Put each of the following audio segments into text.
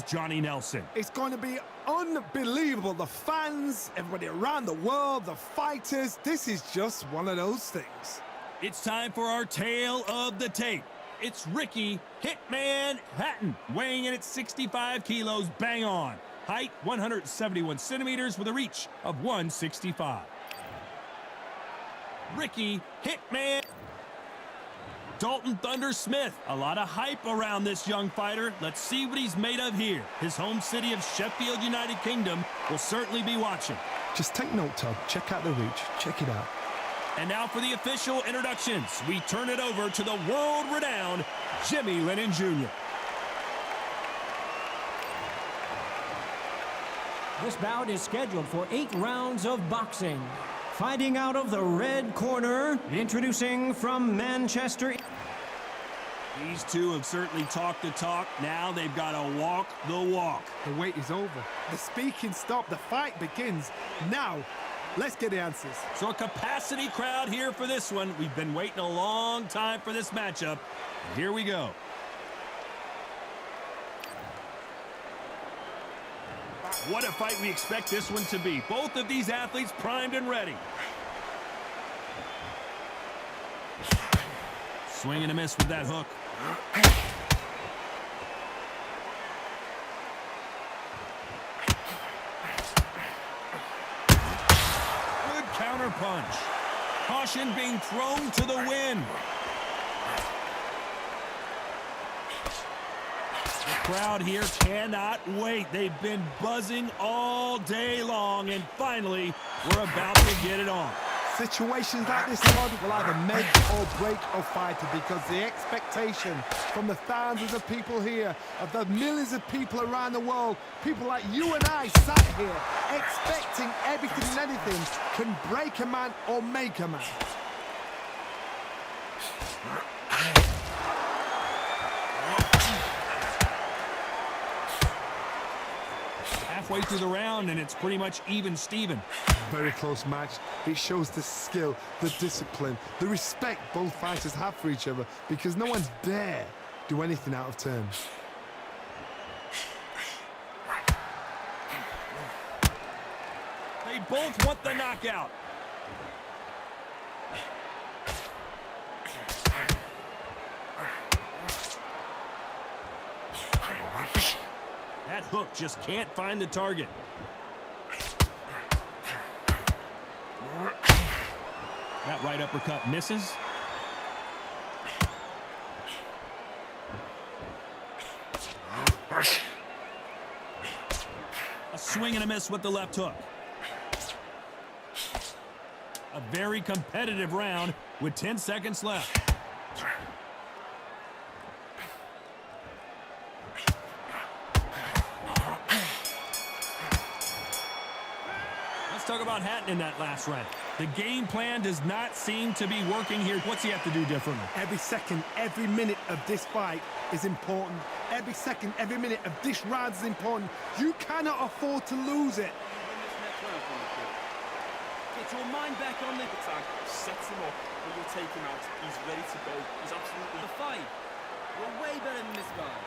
is Johnny Nelson. It's going to be unbelievable. The fans, everybody around the world, the fighters, this is just one of those things. It's time for our tale of the tape. It's Ricky Hitman Hatton, weighing in at 65 kilos, bang on. Height 171 centimeters with a reach of 165. Ricky Hitman Dalton Thunder Smith. A lot of hype around this young fighter. Let's see what he's made of here. His home city of Sheffield, United Kingdom will certainly be watching. Just take note, Todd. Check out the reach. Check it out. And now for the official introductions. We turn it over to the world-renowned Jimmy Lennon Jr. This bout is scheduled for 8 rounds of boxing. Fighting out of the red corner, introducing from Manchester. These two have certainly talked the talk. Now they've got to walk the walk. The wait is over. The speaking stopped. The fight begins. Now, let's get the answers. So a capacity crowd here for this one. We've been waiting a long time for this matchup. And here we go. What a fight we expect this one to be. Both of these athletes primed and ready. Swing and a miss with that hook. Good counter punch. Caution being thrown to the wind. The crowd here cannot wait. They've been buzzing all day long, and finally, we're about to get it on. Situations like this, Todd, will either make or break a fighter, because the expectation from the thousands of people here, of the millions of people around the world, people like you and I sat here expecting everything and anything, can break a man or make a man. Halfway through the round, and it's pretty much even Steven. Very close match. It shows the skill, the discipline, the respect both fighters have for each other, because no one's dare do anything out of turn. They both want the knockout. That hook just can't find the target. That right uppercut misses. A swing and a miss with the left hook. A very competitive round with 10 seconds left. Let's talk about Hatton in that last round. The game plan does not seem to be working here. What's he have to do differently? Every second, every minute of this fight is important. Every second, every minute of this round is important. You cannot afford to lose it. Get your mind back on the attack. Sets him up. When you take him out, he's ready to go. He's absolutely the fight. We're way better than this guy.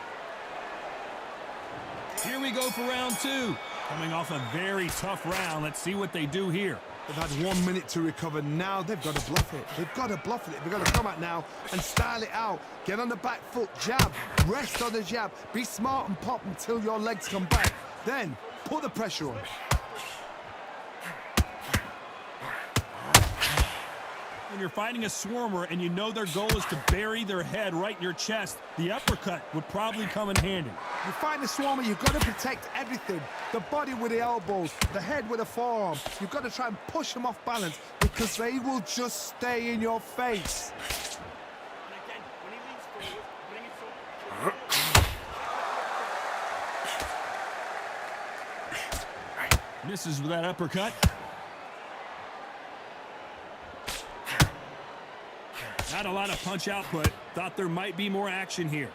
Here we go for round 2. Coming off a very tough round. Let's see what they do here. They've had 1 minute to recover. Now they've got to bluff it. They've got to bluff it. They've got to come out now and style it out. Get on the back foot, jab, rest on the jab. Be smart and pop until your legs come back. Then put the pressure on. When you're fighting a swarmer and you know their goal is to bury their head right in your chest, the uppercut would probably come in handy. You fight the swarmer, you've got to protect everything. The body with the elbows, the head with the forearm. You've got to try and push them off balance, because they will just stay in your face. And again, when he leans forward, bring it forward. Misses with that uppercut. Not a lot of punch output. Thought there might be more action here.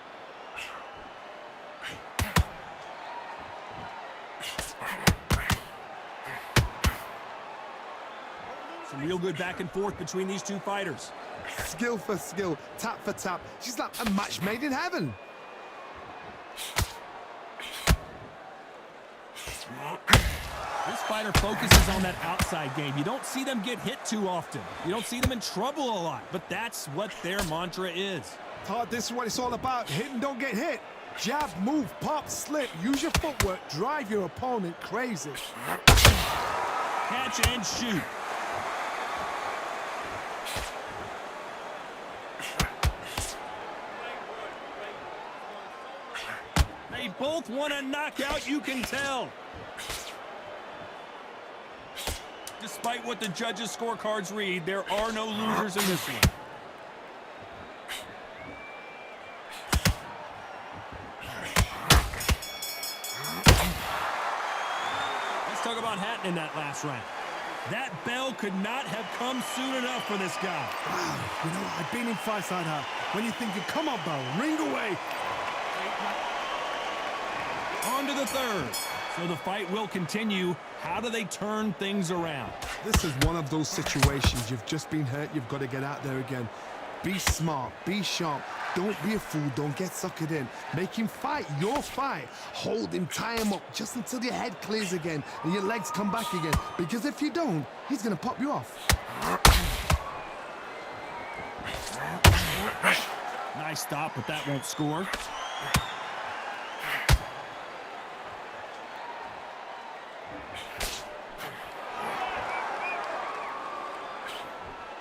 Some real good back and forth between these two fighters. Skill for skill, tap for tap. She's like a match made in heaven. This fighter focuses on that outside game. You don't see them get hit too often. You don't see them in trouble a lot, but that's what their mantra is. Todd, this is what it's all about. Hit and don't get hit. Jab, move, pop, slip. Use your footwork. Drive your opponent crazy. Catch and shoot. They both want a knockout, you can tell. Despite what the judges' scorecards read, there are no losers in this one. Let's talk about Hatton in that last round. That bell could not have come soon enough for this guy. Wow, you know, I've been in fights like that. When you're thinking, come on, bell, ring away. On to the third. So the fight will continue. How do they turn things around? This is one of those situations. You've just been hurt. You've got to get out there again. Be smart. Be sharp. Don't be a fool. Don't get suckered in. Make him fight your fight. Hold him. Tie him up just until your head clears again and your legs come back again. Because if you don't, he's going to pop you off. Nice stop, but that won't score.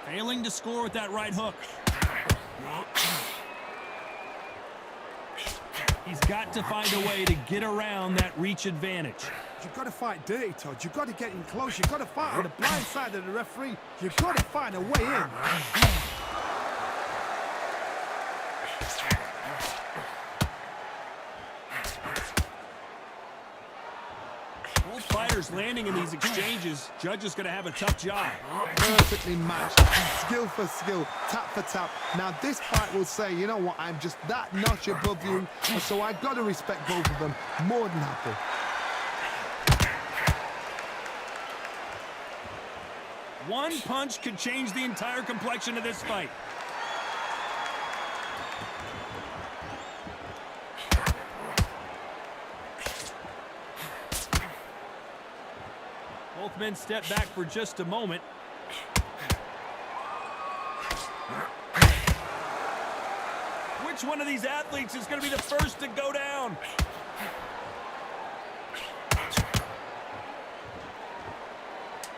Failing to score with that right hook. He's got to find a way to get around that reach advantage. You've got to fight dirty, Todd. You've got to get in close. You've got to fight on the blind side of the referee. You've got to find a way in. Both fighters landing in these exchanges. Judge is going to have a tough job. Perfectly matched. Skill for skill. Tap for tap. Now this fight will say, you know what, I'm just that notch above you. So I've got to respect both of them. More than happy. One punch could change the entire complexion of this fight. Both men step back for just a moment. Which one of these athletes is going to be the first to go down?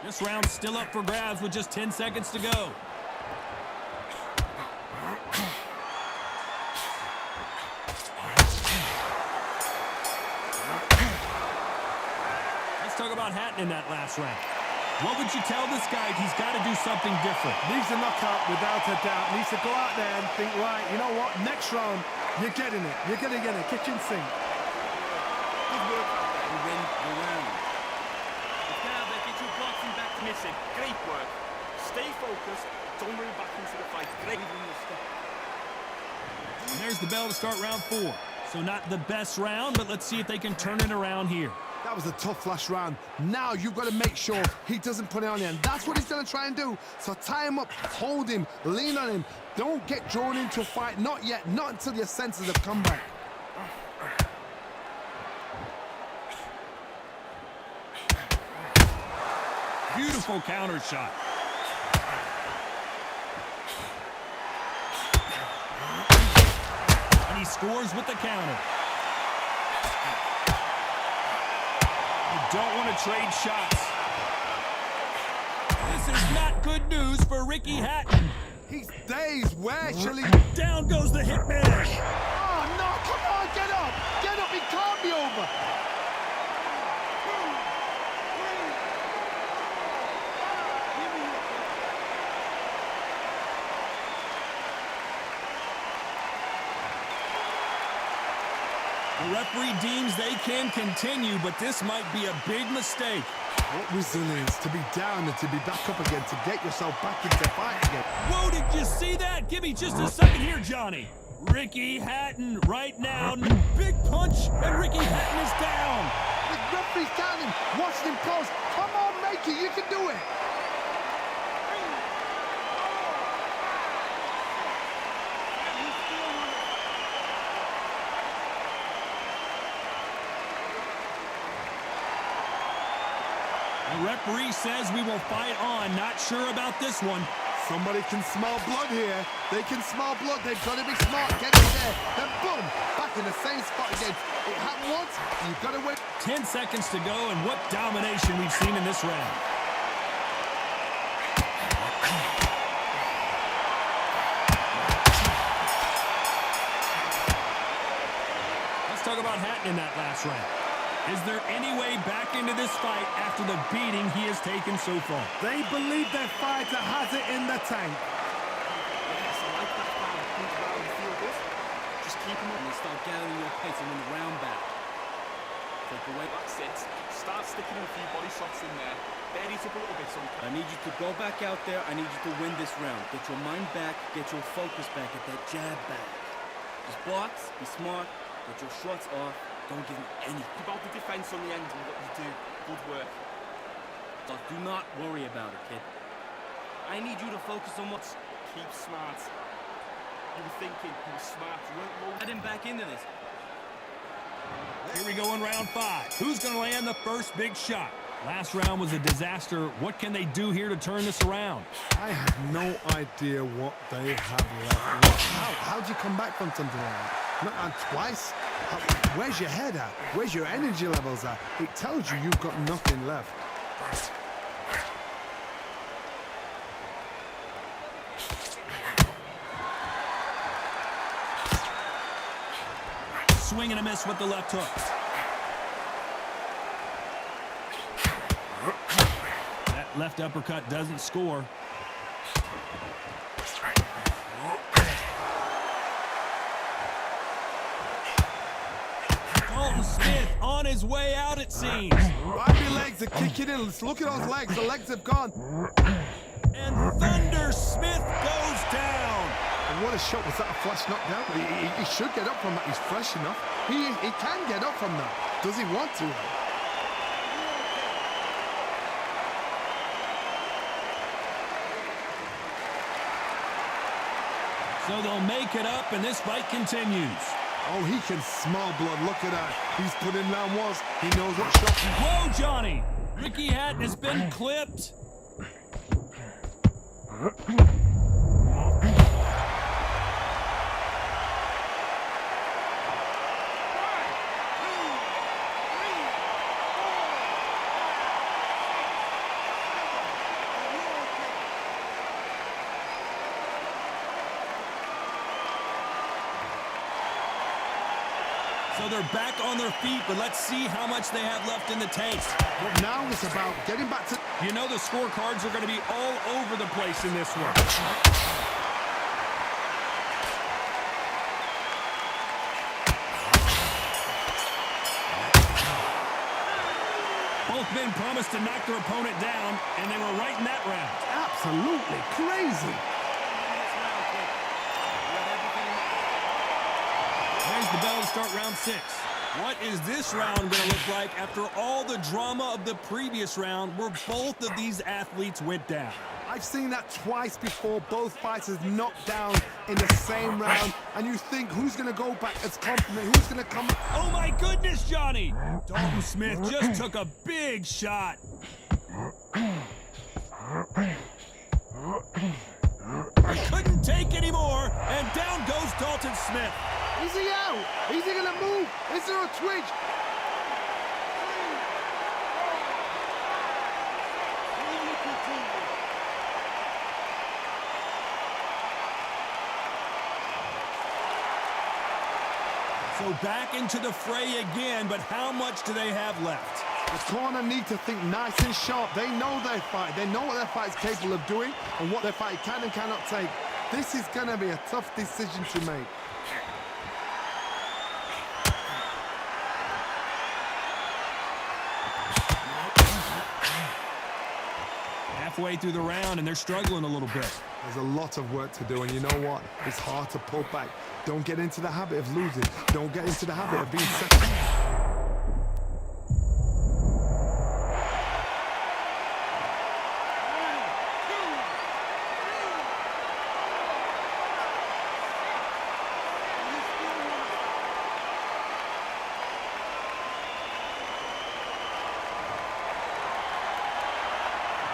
This round's still up for grabs with just 10 seconds to go. Let's talk about Hatton in that last round. What would you tell this guy? He's got to do something different. Needs a knockout without a doubt. Needs to go out there and think, right, you know what, next round, you're getting it. You're going to get it. Kitchen sink. Good work. You win the round. Now they get your boxing back to missing. Great work. Stay focused. Don't move back into the fight. Great. And there's the bell to start round 4. So not the best round, but let's see if they can turn it around here. That was a tough last round. Now you've got to make sure he doesn't put it on you. And that's what he's going to try and do. So tie him up, hold him, lean on him. Don't get drawn into a fight. Not yet. Not until your senses have come back. Beautiful counter shot. And he scores with the counter. You don't want to trade shots. This is not good news for Ricky Hatton. He's dazed. Where shall he... Down goes the Hitman. Oh, no. Come on. Get up. Get up. He can't be over. The referee deems they can continue, but this might be a big mistake. What resilience to be down and to be back up again, to get yourself back into fight again. Whoa, did you see that? Give me just a second here, Johnny. Ricky Hatton right now. Big punch, and Ricky Hatton is down. The referee's counting, watching him close. Come on, make it. You can do it. The referee says we will fight on. Not sure about this one. Somebody can smell blood here. They can smell blood. They've got to be smart. Get in there. Then boom, back in the same spot again. It happened once. You've got to win. 10 seconds to go, and what domination we've seen in this round. Let's talk about Hatton in that last round. Is there any way back into this fight after the beating he has taken so far? They believe their fighter has it in the tank. Yes, I like that plan. I think around the field does. Just keep him up and start gathering your pace and win the round back. Take away. That's it. Start sticking a few body shots in there. Bury it up a little bit sometimes. I need you to go back out there. I need you to win this round. Get your mind back. Get your focus back. Get that jab back. Just blocks. Be smart. Get your shots off. Don't give him anything. About the defense on the end and what you do. Good work. But do not worry about it, kid. I need you to focus on what's... Keep smart. You were thinking, you were smart. You weren't low. Get him back into this. Here we go in round 5. Who's going to land the first big shot? Last round was a disaster. What can they do here to turn this around? I have no idea what they have left. How'd you come back from something like that? Not twice? Where's your head at? Where's your energy levels at? It tells you you've got nothing left. Swing and a miss with the left hook. That left uppercut doesn't score. Dalton Smith on his way out, it seems. Bobby legs are kicking in. Let's look at those legs. The legs have gone. And Thunder Smith goes down. And what a shot. Was that a flash knockdown? He should get up from that. He's fresh enough. He can get up from that. Does he want to? So they'll make it up, and this fight continues. Oh, he can smell blood. Look at that. He's put in round once. He knows what shot. Whoa, Johnny. Ricky Hatton has been clipped. So they're back on their feet, but let's see how much they have left in the tank. But now it's about getting back to... You know the scorecards are going to be all over the place in this one. Both men promised to knock their opponent down, and they were right in that round. Absolutely crazy. There's the bell to start round 6. What is this round going to look like after all the drama of the previous round where both of these athletes went down? I've seen that twice before. Both fighters knocked down in the same round. And you think, who's going to go back as confident? Who's going to come... Oh, my goodness, Johnny! Dalton Smith just took a big shot. Couldn't take any more, and down goes Dalton Smith. Is he out? Is he going to move? Is there a twitch? So back into the fray again, but how much do they have left? The corner need to think nice and sharp. They know their fight. They know what their fight is capable of doing and what their fight can and cannot take. This is going to be a tough decision to make. Halfway through the round, and they're struggling a little bit. There's a lot of work to do, and you know what? It's hard to pull back. Don't get into the habit of losing. Don't get into the habit of being second.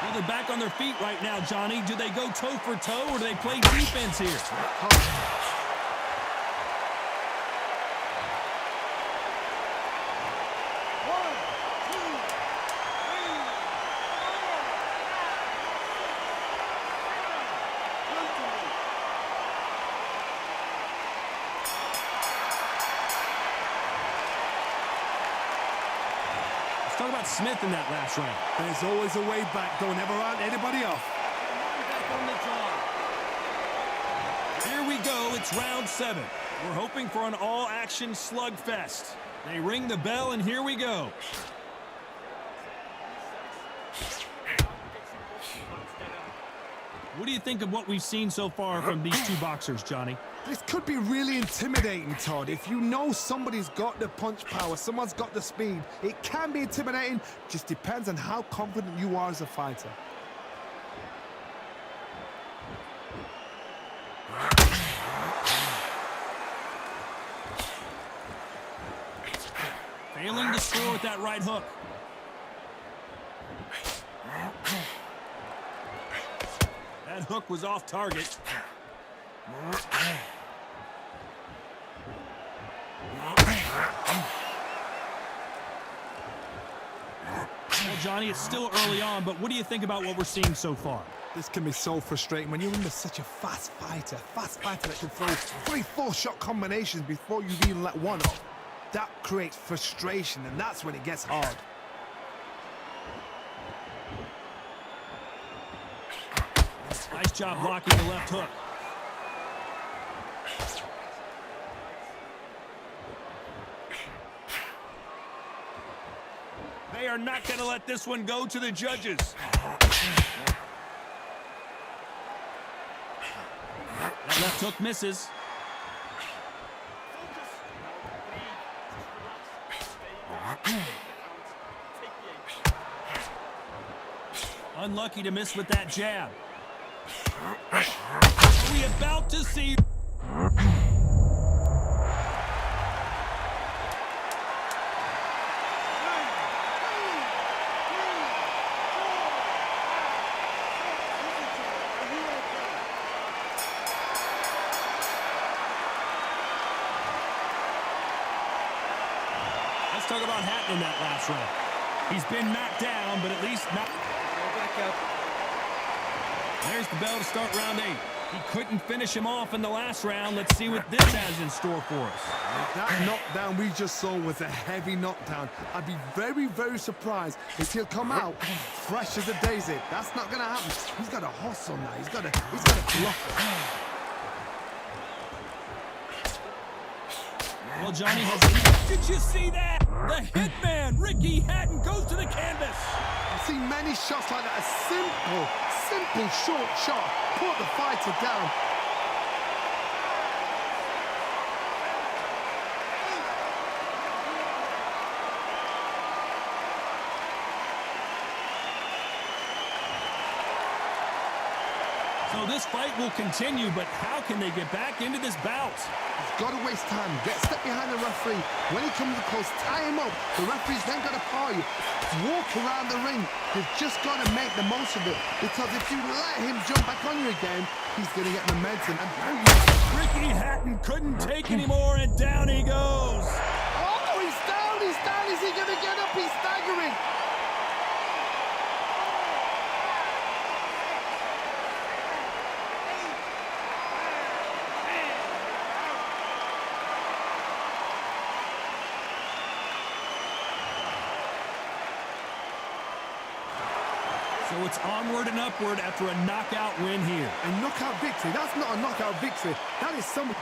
Well, they're back on their feet right now, Johnny. Do they go toe for toe or do they play defense here? Talk about Smith in that last round. There's always a way back. Don't ever round anybody off. Here we go. It's round 7. We're hoping for an all-action slugfest. They ring the bell, and here we go. What do you think of what we've seen so far from these two boxers, Johnny? This could be really intimidating, Todd. If you know somebody's got the punch power, someone's got the speed, it can be intimidating. Just depends on how confident you are as a fighter. Failing to score with that right hook. That hook was off target. Well, Johnny, it's still early on, but what do you think about what we're seeing so far? This can be so frustrating when you're under such a fast fighter that can throw 3-4 shot combinations before you even let one off. That creates frustration, and that's when it gets hard. Nice job blocking the left hook. They are not going to let this one go to the judges. That left hook misses. Unlucky to miss with that jab. Are we about to see... Let's talk about Hatton in that last round. He's been knocked down, but at least not... Go back up. There's the bell to start round 8. He couldn't finish him off in the last round. Let's see what this has in store for us. That knockdown we just saw was a heavy knockdown. I'd be very, very surprised if he'll come out fresh as a daisy. That's not going to happen. He's got a hustle now. He's got to block it. Well, Johnny has... Did you see that? The Hitman, Ricky Hatton, goes to the canvas. I've seen many shots like that. A simple short shot put the fighter down. So this fight will continue, but how can they get back into this bout? He's got to waste time. Get step behind the referee. When he comes close, tie him up. The referee's then got to paw you. Walk around the ring. You've just got to make the most of it. Because if you let him jump back on you again, he's going to get momentum. And Ricky Hatton couldn't take anymore, and down he goes. oh, he's down. He's down. Is he going to get up? He's staggering. So it's onward and upward after a knockout win here. A knockout victory. That's not a knockout victory. That is some...